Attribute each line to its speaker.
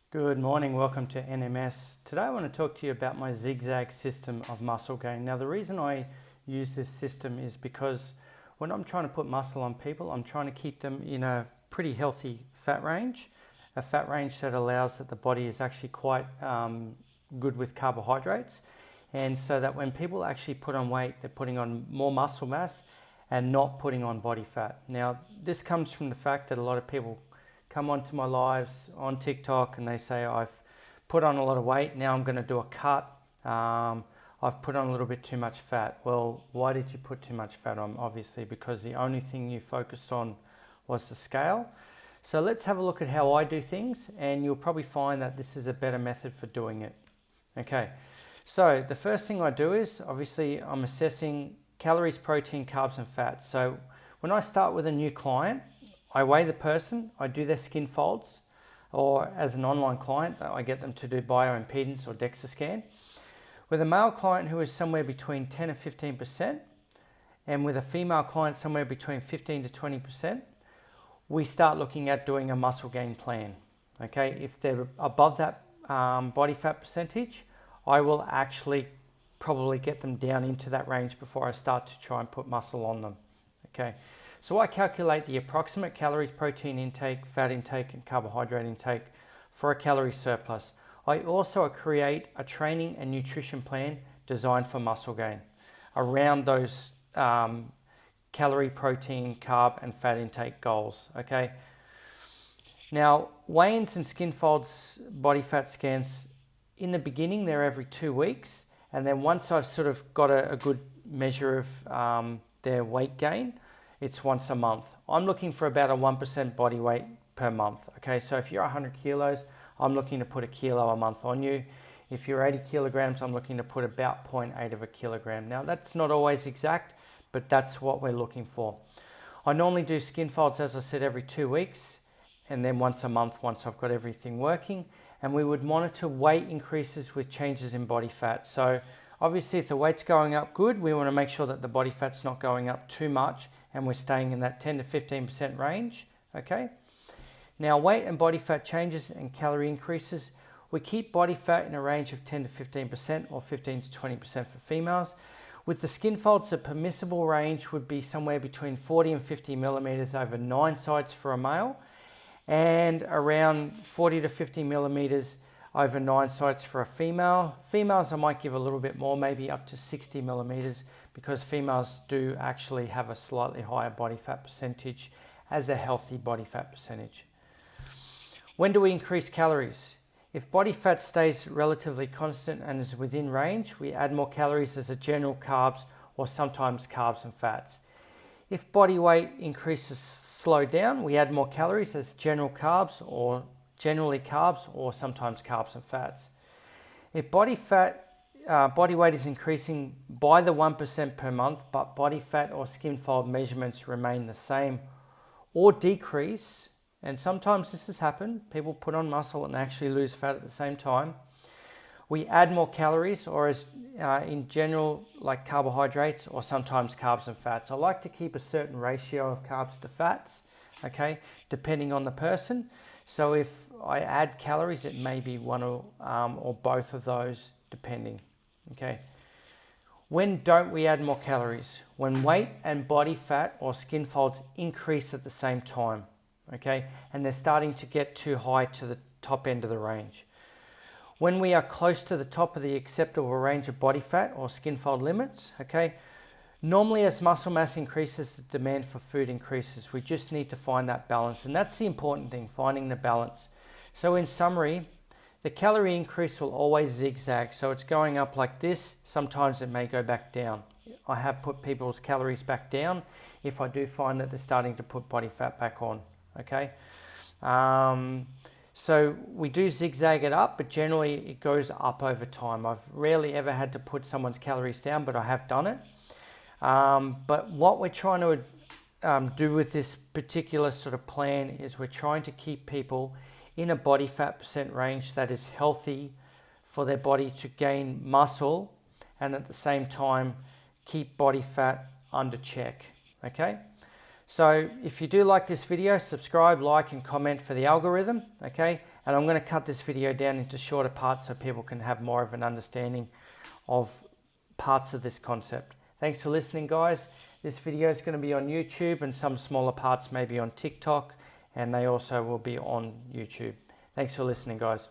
Speaker 1: Good morning, welcome to NMS. Today I want to talk to you about my Zig Zag system of muscle gain. Now the reason I use this system is because when I'm trying to put muscle on people, I'm trying to keep them in a pretty healthy fat range, a fat range that allows that the body is actually quite good with carbohydrates, and so that when people actually put on weight, they're putting on more muscle mass and not putting on body fat. Now this comes from the fact that a lot of people come onto my lives on TikTok and they say, I've put on a lot of weight, now I'm going to do a cut, I've put on a little bit too much fat. Well, why did you put too much fat on? Obviously because the only thing you focused on was the scale. So let's have a look at how I do things, and you'll probably find that this is a better method for doing it. Okay, so the first thing I do is obviously I'm assessing calories, protein, carbs and fats. So when I start with a new client, I weigh the person, I do their Skinfolds, or as an online client, I get them to do Bioimpedence or DEXA scan. With a male client who is somewhere between 10 and 15%, and with a female client somewhere between 15 to 20%, we start looking at doing a muscle gain plan. Okay, if they're above that body fat percentage, I will actually probably get them down into that range before I start to try and put muscle on them. Okay. So I calculate the approximate calories, protein intake, fat intake and carbohydrate intake for a calorie surplus. I also create a training and nutrition plan designed for muscle gain around those calorie, protein, carb and fat intake goals. Okay. Now, weigh-ins and Skinfolds body fat scans, in the beginning they're every 2 weeks, and then once I've sort of got a good measure of their weight gain, it's once a month. I'm looking for about a 1% body weight per month. Okay, so if you're 100 kilos, I'm looking to put a kilo a month on you. If you're 80 kilograms, I'm looking to put about 0.8 of a kilogram. Now that's not always exact, but that's what we're looking for. I normally do Skinfolds, as I said, every 2 weeks, and then once a month once I've got everything working. And we would monitor weight increases with changes in body fat. So obviously if the weight's going up good, we want to make sure that the body fat's not going up too much and we're staying in that 10 to 15% range. Okay. Now weight and body fat changes and calorie increases, we keep body fat in a range of 10 to 15% or 15 to 20% for females. With the Skinfolds, the permissible range would be somewhere between 40 and 50 millimeters over 9 sites for a male, and around 40 to 50 millimeters over 9 sites for a female. Females I might give a little bit more, maybe up to 60 millimeters, because females do actually have a slightly higher body fat percentage as a healthy body fat percentage. When do we increase calories? If body fat stays relatively constant and is within range, we add more calories as a general carbs or sometimes carbs and fats. If body weight increases slow down, we add more calories as general carbs or generally carbs or sometimes carbs and fats. If body weight is increasing by the 1% per month, but body fat or Skinfold measurements remain the same or decrease, and sometimes this has happened, people put on muscle and actually lose fat at the same time, we add more calories, or as in general, like carbohydrates or sometimes carbs and fats. I like to keep a certain ratio of carbs to fats, okay, depending on the person. So if I add calories, it may be one or both of those, depending, okay. When don't we add more calories? When weight and body fat or Skinfolds increase at the same time, okay, and they're starting to get too high to the top end of the range. When we are close to the top of the acceptable range of body fat or Skinfold limits, okay, normally as muscle mass increases, the demand for food increases. We just need to find that balance, and that's the important thing, finding the balance. So in summary, the calorie increase will always zigzag. So it's going up like this. Sometimes it may go back down. I have put people's calories back down if I do find that they're starting to put body fat back on, okay? So we do zigzag it up, but generally it goes up over time. I've rarely ever had to put someone's calories down, but I have done it. But what we're trying to do with this particular sort of plan is we're trying to keep people in a body fat percent range that is healthy for their body to gain muscle, and at the same time keep body fat under check, okay? So if you do like this video, subscribe, like and comment for the algorithm, okay? And I'm going to cut this video down into shorter parts so people can have more of an understanding of parts of this concept. Thanks for listening, guys. This video is going to be on YouTube, and some smaller parts may be on TikTok, and they also will be on YouTube. Thanks for listening, guys.